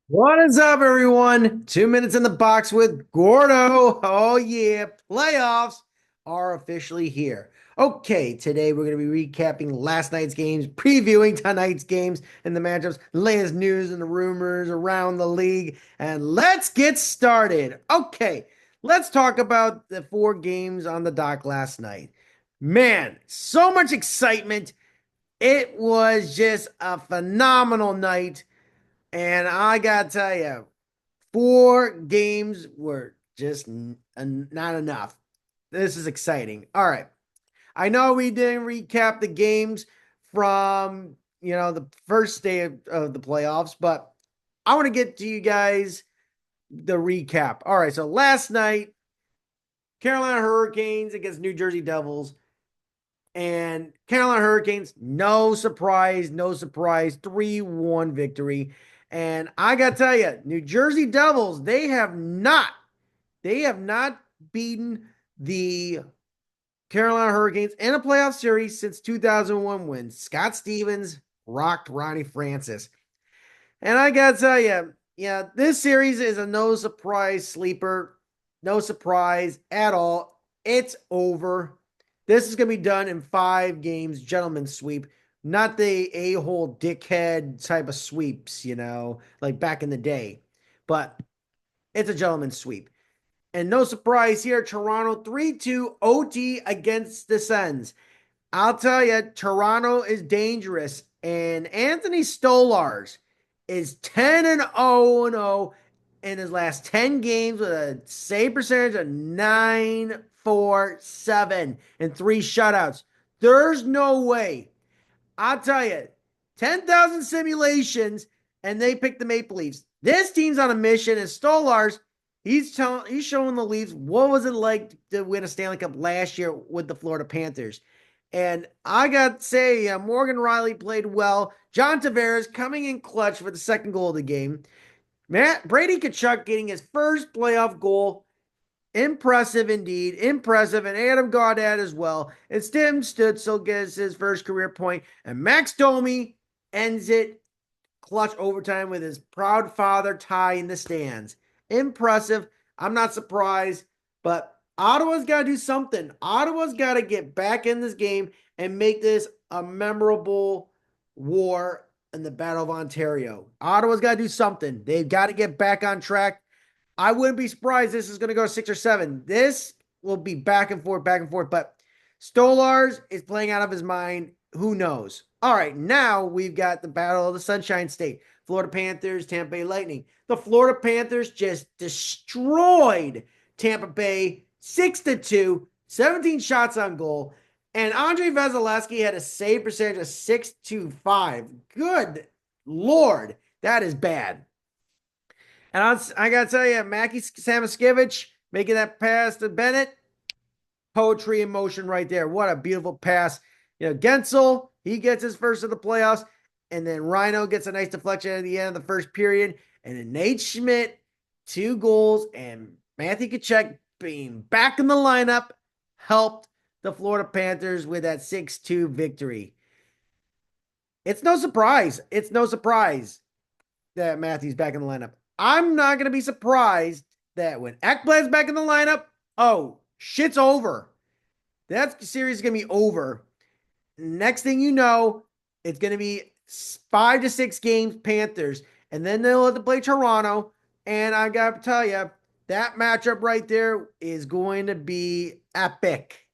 What is up, everyone? 2 minutes in the box with Gordo. Oh, yeah. Playoffs are officially here. Okay, today we're going to be recapping last night's games, previewing tonight's games and the matchups, latest news and the rumors around the league. And let's get started. Okay, let's talk about the four games on the dock last night. Man, so much excitement. It was just a phenomenal night. And I gotta tell you, four games were just not enough. This is exciting. All right. I know we didn't recap the games from, the first day of the playoffs, but I want to get to you guys the recap. All right. So last night, Carolina Hurricanes against New Jersey Devils. And Carolina Hurricanes, no surprise, no surprise, 3-1 victory. And I got to tell you, New Jersey Devils, they have not beaten the Carolina Hurricanes in a playoff series since 2001 when Scott Stevens rocked Ronnie Francis. And I got to tell you, yeah, this series is a no surprise sleeper. No surprise at all. It's over. This is going to be done in 5 games, gentlemen's sweep, not the a-hole dickhead type of sweeps, like back in the day. But it's a gentleman's sweep. And no surprise here, Toronto 3-2 OT against the Sens. I'll tell you, Toronto is dangerous. And Anthony Stolars is 10 and 0 and 0 in his last 10 games with a save percentage of 9.47 and 3 shutouts. There's no way. I'll tell you, 10,000 simulations, and they picked the Maple Leafs. This team's on a mission, and Stolars, he's showing the Leafs what was it like to win a Stanley Cup last year with the Florida Panthers. And I got to say, Morgan Riley played well. John Tavares coming in clutch for the second goal of the game. Brady Tkachuk getting his first playoff goal. Impressive indeed. Impressive. And Adam Gaudette as well. And Tim Stützle gets his first career point. And Max Domi ends it clutch overtime with his proud father tie in the stands. Impressive. I'm not surprised. But Ottawa's got to do something. Ottawa's got to get back in this game and make this a memorable war in the Battle of Ontario. Ottawa's got to do something. They've got to get back on track. I wouldn't be surprised this is going to go 6 or 7. This will be back and forth, back and forth. But Stolars is playing out of his mind. Who knows? All right, now we've got the Battle of the Sunshine State. Florida Panthers, Tampa Bay Lightning. The Florida Panthers just destroyed Tampa Bay 6-2, 17 shots on goal. And Andre Vasilevsky had a save percentage of 625. Good Lord, that is bad. And I got to tell you, Mackie Samoskevich making that pass to Bennett, poetry in motion right there. What a beautiful pass. Gensel, he gets his first of the playoffs. And then Rhino gets a nice deflection at the end of the first period. And then Nate Schmidt, 2 goals. And Matthew Tkachuk being back in the lineup helped the Florida Panthers with that 6-2 victory. It's no surprise. It's no surprise that Matthew's back in the lineup. I'm not going to be surprised that when Ekblad's back in the lineup, oh, shit's over. That series is going to be over. Next thing you know, it's going to be 5 to 6 games, Panthers. And then they'll have to play Toronto. And I got to tell you, that matchup right there is going to be epic.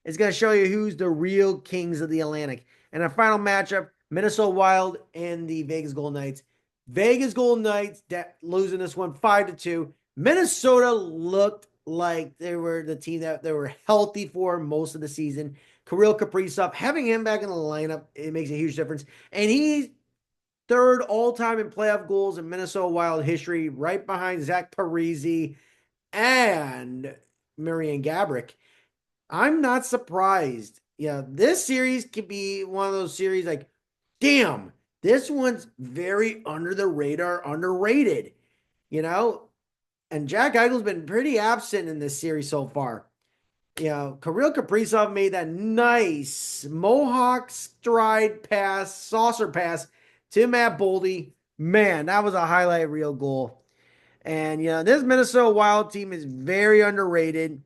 It's going to show you who's the real kings of the Atlantic. And our final matchup, Minnesota Wild and the Vegas Golden Knights. Vegas Golden Knights losing this one 5-2. Minnesota looked like they were the team that they were healthy for most of the season. Kirill Kaprizov, having him back in the lineup, it makes a huge difference. And he's third all-time in playoff goals in Minnesota Wild history, right behind Zach Parise and Marian Gaborik. I'm not surprised. Yeah, this series could be one of those series like, damn, this one's very under the radar, underrated, you know? And Jack Eichel's been pretty absent in this series so far. Kirill Kaprizov made that nice Mohawk stride pass, saucer pass to Matt Boldy. Man, that was a highlight reel goal. And, this Minnesota Wild team is very underrated.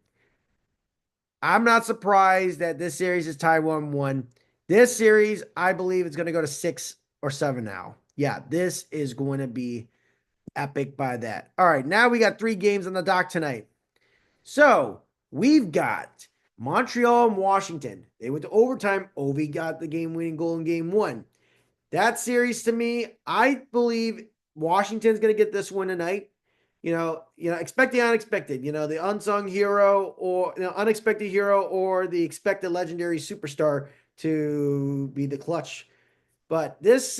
I'm not surprised that this series is tied 1-1. This series, I believe, is going to go to 6 or 7 now. Yeah, this is going to be epic by that. All right, now we got 3 games on the dock tonight. So we've got Montreal and Washington. They went to overtime. Ovi got the game winning goal in game one. That series to me, I believe Washington's going to get this one tonight. Expect the unexpected. The unsung hero or unexpected hero or the expected legendary superstar to be the clutch. But this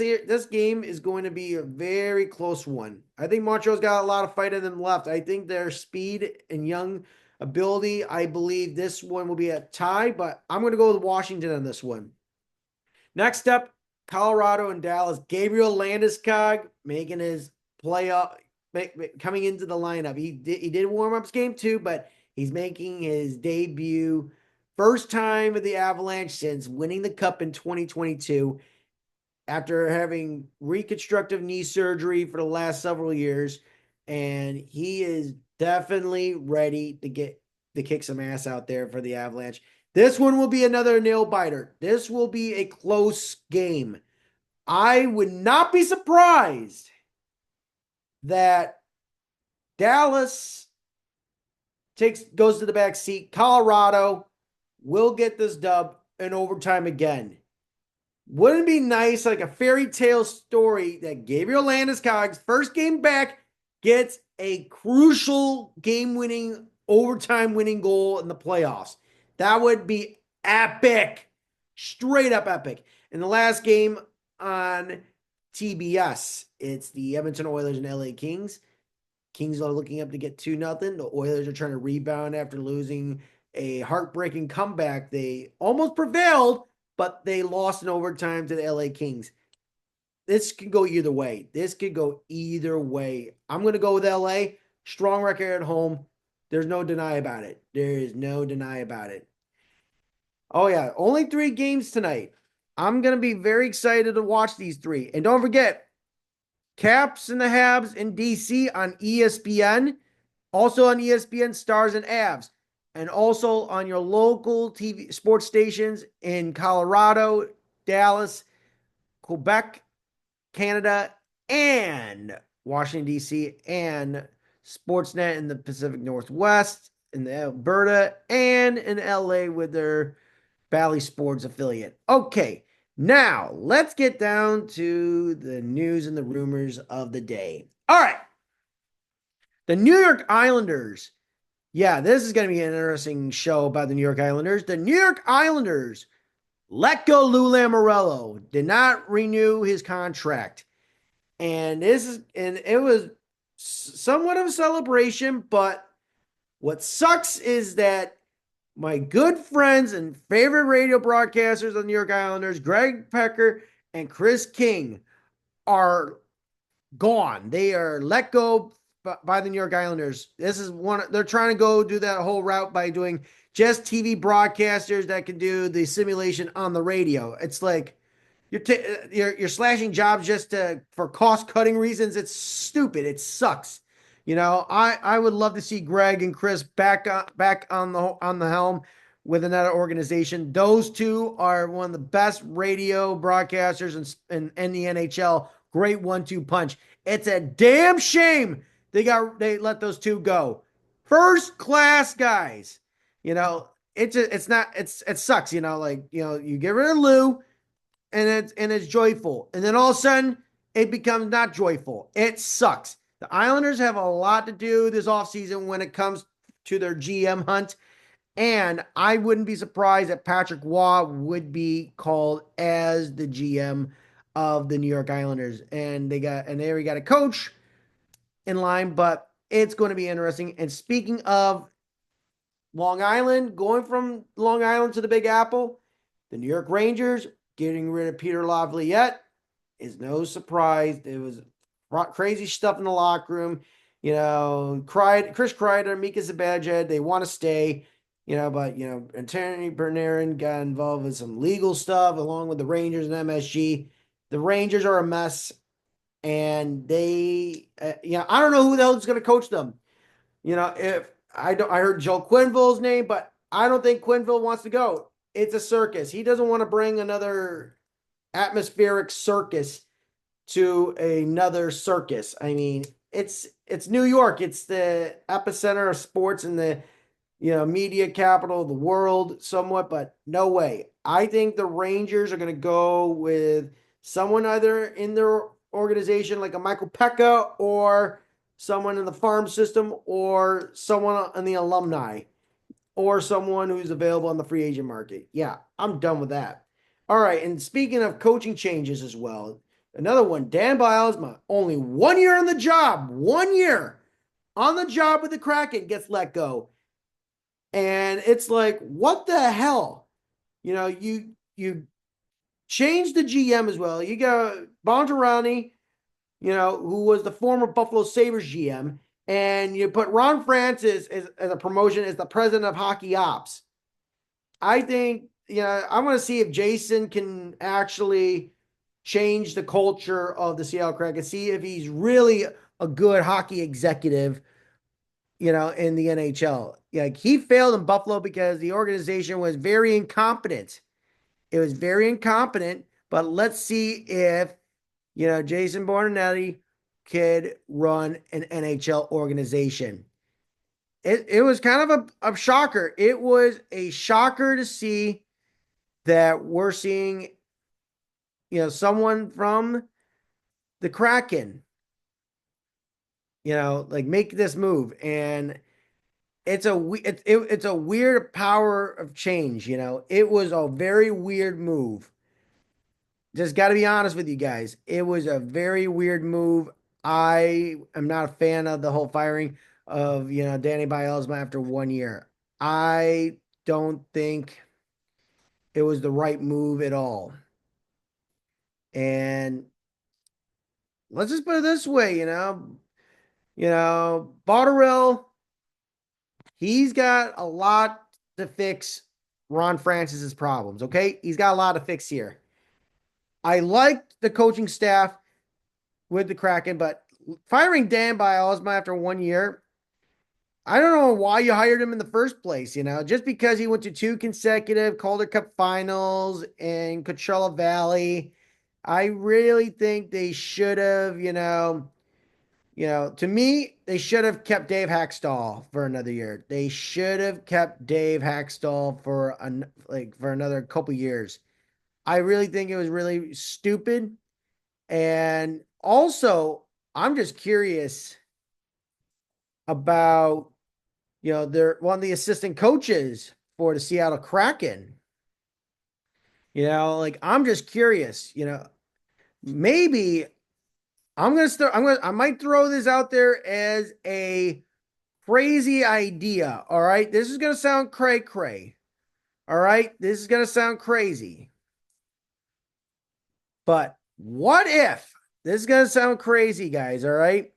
game is going to be a very close one. I think Montreal's got a lot of fight in them left. I think their speed and young ability, I believe this one will be a tie, but I'm going to go with Washington on this one. Next up, Colorado and Dallas. Gabriel Landeskog making his playoff, coming into the lineup. He did warm ups game 2, but he's making his debut. First time of the Avalanche since winning the Cup in 2022 after having reconstructive knee surgery for the last several years. And he is definitely ready to kick some ass out there for the Avalanche. This one will be another nail biter. This will be a close game. I would not be surprised that Dallas goes to the back seat. Colorado will get this dub in overtime again. Wouldn't it be nice, like a fairy tale story, that Gabriel Landeskog's first game back gets a crucial game-winning, overtime-winning goal in the playoffs? That would be epic. Straight up epic. In the last game on TBS, it's the Edmonton Oilers and LA Kings. Kings are looking up to get 2-0. The Oilers are trying to rebound after losing a heartbreaking comeback. They almost prevailed, but they lost in overtime to the LA Kings. This could go either way. I'm going to go with LA. Strong record at home. There's no deny about it. Oh, yeah. Only 3 games tonight. I'm going to be very excited to watch these 3. And don't forget, Caps and the Habs in DC on ESPN. Also on ESPN, Stars and Avs. And also on your local TV sports stations in Colorado, Dallas, Quebec, Canada, and Washington, D.C., and Sportsnet in the Pacific Northwest, in the Alberta, and in LA with their Bally Sports affiliate. Okay, now let's get down to the news and the rumors of the day. All right. The New York Islanders. Yeah, this is going to be an interesting show about the New York Islanders. The New York Islanders let go Lou Lamoriello, did not renew his contract. And it was somewhat of a celebration, but what sucks is that my good friends and favorite radio broadcasters of the New York Islanders, Greg Pecker and Chris King, are gone. They are let go by the New York Islanders. They're trying to go do that whole route by doing just TV broadcasters that can do the simulation on the radio. It's like you're slashing jobs just for cost cutting reasons. It's stupid. It sucks. I would love to see Greg and Chris back on the helm with another organization. Those two are one of the best radio broadcasters in the NHL. Great 1-2 punch. It's a damn shame they let those two go. First class guys. It sucks. You get rid of Lou, and it's joyful, and then all of a sudden it becomes not joyful. It sucks. The Islanders have a lot to do this offseason when it comes to their GM hunt. And I wouldn't be surprised that Patrick Waugh would be called as the GM of the New York Islanders. And they already got a coach in line, but it's going to be interesting. And speaking of Long Island, going from Long Island to the Big Apple, the New York Rangers getting rid of Peter Laviolette is no surprise. It was crazy stuff in the locker room. Chris Kreider, Mika Zibanejad, they want to stay. But Anthony Bernarin got involved with some legal stuff along with the Rangers and MSG. The Rangers are a mess. and they, I don't know who the hell is going to coach them. If I don't, I heard Joe Quinville's name, but I don't think Quinville wants to go. It's a circus. He doesn't want to bring another atmospheric circus to another circus. I mean, it's New York. It's the epicenter of sports and the media capital of the world somewhat, but no way. I think the Rangers are going to go with someone either in their organization like a Michael Pekka or someone in the farm system or someone in the alumni or someone who's available on the free agent market. Yeah, I'm done with that. All right, and speaking of coaching changes as well, another one, Dan Bilesma, only 1 year on the job, 1 year on the job with the Kraken gets let go. And it's like, what the hell? You change the GM as well. You got Bonjarani, who was the former Buffalo Sabres GM, and you put Ron Francis as a promotion as the president of hockey ops. I think, I want to see if Jason can actually change the culture of the Seattle Kraken, see if he's really a good hockey executive, in the NHL. Like he failed in Buffalo because the organization was very incompetent. It was very incompetent, but let's see if, Jason Bornanetti could run an NHL organization. It was kind of a shocker. It was a shocker to see that we're seeing, someone from the Kraken, like make this move. And it's a weird power of change. It was a very weird move. Just got to be honest with you guys. It was a very weird move. I am not a fan of the whole firing of, Danny Bielema after 1 year. I don't think it was the right move at all. And let's just put it this way, Botterill, he's got a lot to fix Ron Francis's problems, okay? He's got a lot to fix here. I liked the coaching staff with the Kraken, but firing Dan Bielema after 1 year, I don't know why you hired him in the first place, just because he went to 2 consecutive Calder Cup finals in Coachella Valley. I really think they should have, to me, they should have kept Dave Hackstall for another year. They should have kept Dave Hackstall for another couple years. I really think it was really stupid. And also, I'm just curious about, they're one of the assistant coaches for the Seattle Kraken. Like I'm just curious, maybe I might throw this out there as a crazy idea. All right. This is going to sound cray cray. All right. This is going to sound crazy. But what if this is going to sound crazy, guys? All right.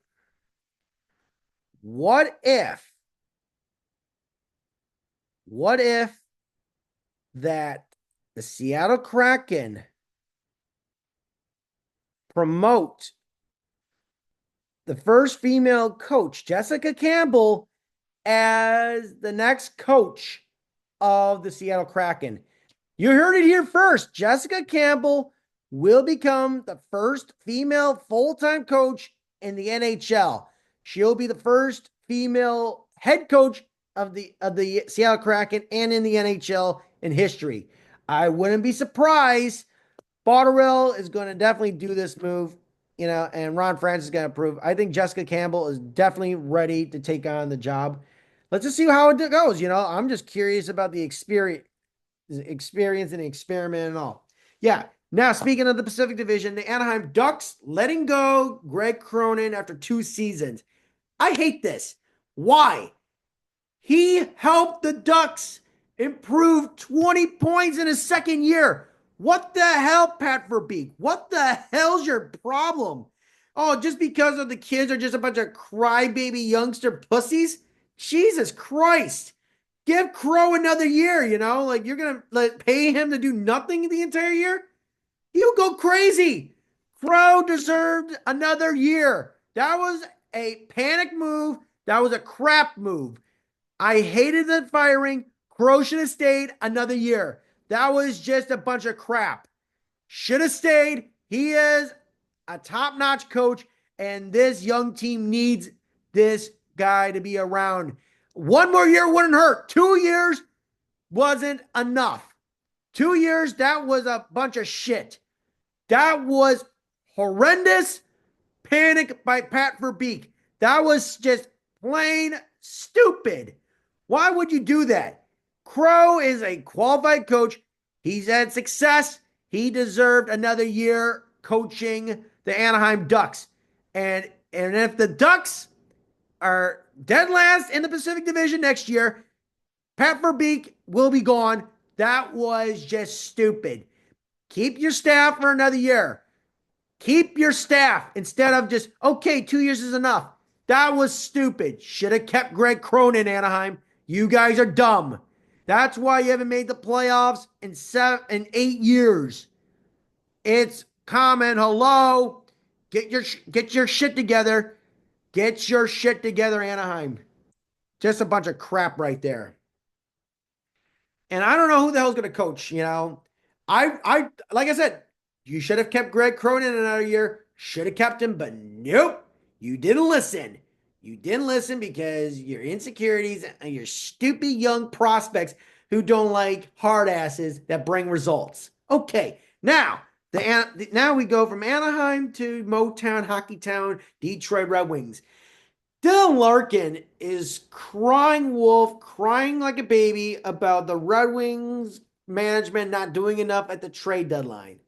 What if that the Seattle Kraken promote the first female coach, Jessica Campbell, as the next coach of the Seattle Kraken? You heard it here first. Jessica Campbell will become the first female full-time coach in the NHL. She'll be the first female head coach of the Seattle Kraken and in the NHL in history. I wouldn't be surprised. Botterill is going to definitely do this move, and Ron Francis is going to approve. I think Jessica Campbell is definitely ready to take on the job. Let's just see how it goes. I'm just curious about the experience and experiment and all. Yeah. Now, speaking of the Pacific Division, the Anaheim Ducks letting go Greg Cronin after 2 seasons. I hate this. Why? He helped the Ducks improve 20 points in his second year. What the hell, Pat Verbeek? What the hell's your problem? Oh, just because of the kids are just a bunch of crybaby youngster pussies? Jesus Christ. Give Crow another year, you're going to pay him to do nothing the entire year? He'll go crazy. Crow deserved another year. That was a panic move. That was a crap move. I hated the firing. Crow should have stayed another year. That was just a bunch of crap. Should have stayed. He is a top notch coach, and this young team needs this guy to be around. One more year wouldn't hurt. 2 years wasn't enough. 2 years, that was a bunch of shit. That was horrendous panic by Pat Verbeek. That was just plain stupid. Why would you do that? Crow is a qualified coach. He's had success. He deserved another year coaching the Anaheim Ducks. And if the Ducks are dead last in the Pacific Division next year, Pat Verbeek will be gone. That was just stupid. Keep your staff for another year. Keep your staff instead of just, okay, 2 years is enough. That was stupid. Should have kept Greg Cronin, Anaheim. You guys are dumb. That's why you haven't made the playoffs in 8 years. It's common. Hello. Get your shit together. Get your shit together, Anaheim. Just a bunch of crap right there. And I don't know who the hell's going to coach, you know. I like I said, you should have kept Greg Cronin another year. Should have kept him, but nope. You didn't listen. You didn't listen because your insecurities and your stupid young prospects who don't like hard asses that bring results. Okay, now now we go from Anaheim to Motown, Hockey Town, Detroit Red Wings. Dylan Larkin is crying wolf, crying like a baby about the Red Wings management not doing enough at the trade deadline.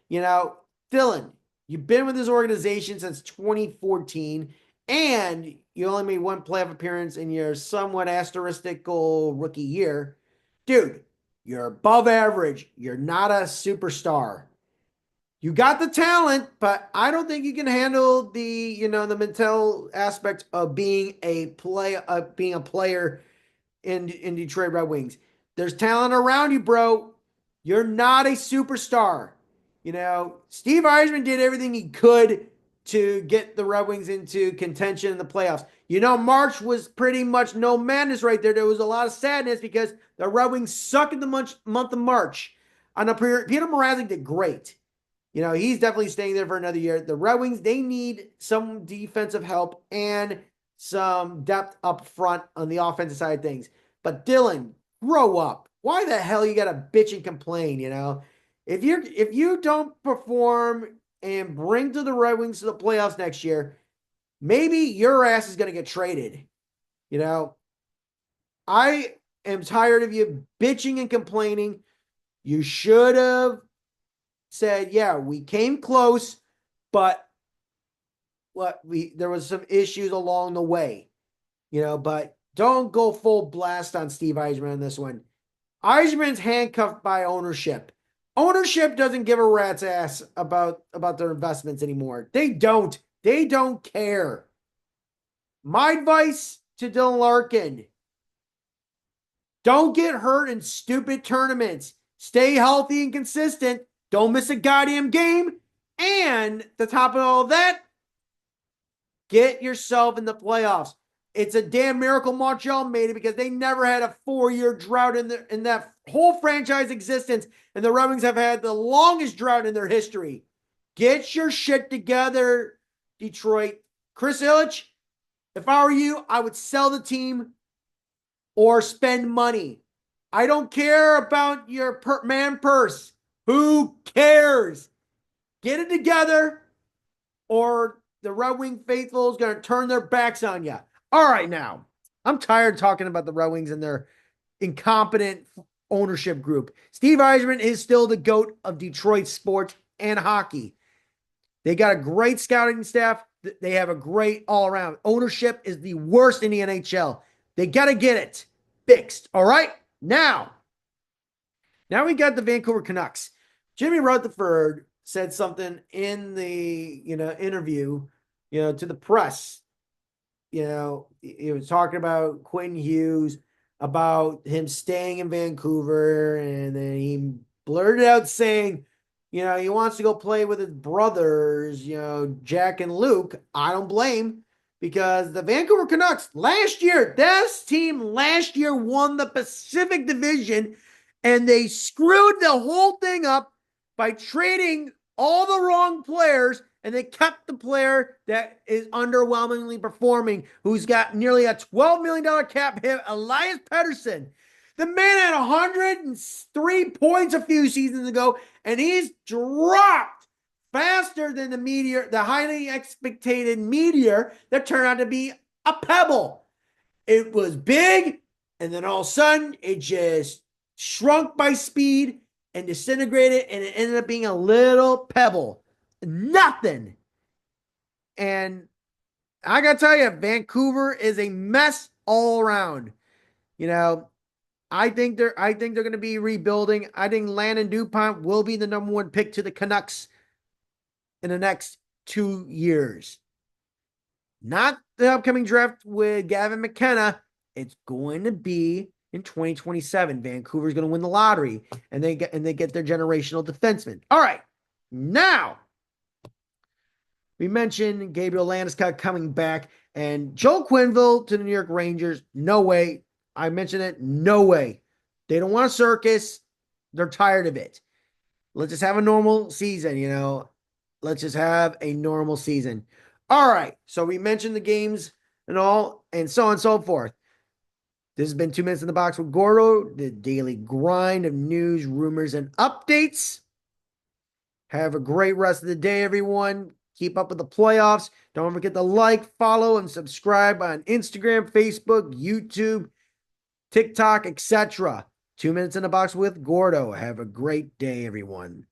You know, Dylan, you've been with this organization since 2014, and you only made one playoff appearance in your somewhat asteristical rookie year. Dude, you're above average. You're not a superstar. You got the talent, but I don't think you can handle the mental aspect of being a player in Detroit Red Wings. There's talent around you, bro. You're not a superstar. You know, Steve Yzerman did everything he could to get the Red Wings into contention in the playoffs. You know, March was pretty much no madness right there. There was a lot of sadness because the Red Wings suck in the month of March. Peter Mrazek did great. You know, he's definitely staying there for another year. The Red Wings, they need some defensive help and some depth up front on the offensive side of things. But Dylan, grow up. Why the hell you gotta bitch and complain, you know? If you don't perform and bring to the Red Wings to the playoffs next year, maybe your ass is gonna get traded. You know, I am tired of you bitching and complaining. You should have said, yeah, we came close, but there was some issues along the way, you know, but don't go full blast on Steve Yzerman on this one. Yzerman's handcuffed by ownership. Ownership doesn't give a rat's ass about their investments anymore. They don't. They don't care. My advice to Dylan Larkin, don't get hurt in stupid tournaments. Stay healthy and consistent. Don't miss a goddamn game. And to top of all that, get yourself in the playoffs. It's a damn miracle Montreal made it because they never had a 4-year drought in that whole franchise existence. And the Red Wings have had the longest drought in their history. Get your shit together, Detroit. Chris Ilitch, if I were you, I would sell the team or spend money. I don't care about your man purse. Who cares? Get it together or the Red Wing faithful is going to turn their backs on you. All right, now, I'm tired of talking about the Red Wings and their incompetent ownership group. Steve Yzerman is still the GOAT of Detroit sports and hockey. They got a great scouting staff. They have a great all-around. Ownership is the worst in the NHL. They got to get it fixed, all right? Now we got the Vancouver Canucks. Jimmy Rutherford said something in the interview to the press. He was talking about Quinn Hughes, about him staying in Vancouver, and then he blurted out saying, He wants to go play with his brothers, Jack and Luke. I don't blame because the Vancouver Canucks last year, this team last year won the Pacific Division and they screwed the whole thing up by trading all the wrong players and they kept the player that is underwhelmingly performing, who's got nearly a $12 million cap hit, Elias Pettersson. The man had 103 points a few seasons ago, and he's dropped faster than the highly expected meteor that turned out to be a pebble. It was big, and then all of a sudden, it just shrunk by speed and disintegrated, and it ended up being a little pebble. Nothing. And I got to tell you, Vancouver is a mess all around. You know, I think they're going to be rebuilding. I think Landon DuPont will be the number one pick to the Canucks in the next 2 years. Not the upcoming draft with Gavin McKenna. It's going to be in 2027. Vancouver's going to win the lottery, and they get their generational defenseman. All right, now we mentioned Gabriel Landeskog coming back, and Joel Quenneville to the New York Rangers. No way. I mentioned it. No way. They don't want a circus. They're tired of it. Let's just have a normal season. Let's just have a normal season. All right. So we mentioned the games and all, and so on and so forth. This has been 2 Minutes in the Box with Gordo, the daily grind of news, rumors, and updates. Have a great rest of the day, everyone. Keep up with the playoffs. Don't forget to like, follow, and subscribe on Instagram, Facebook, YouTube, TikTok, etc. 2 Minutes in the Box with Gordo. Have a great day, everyone.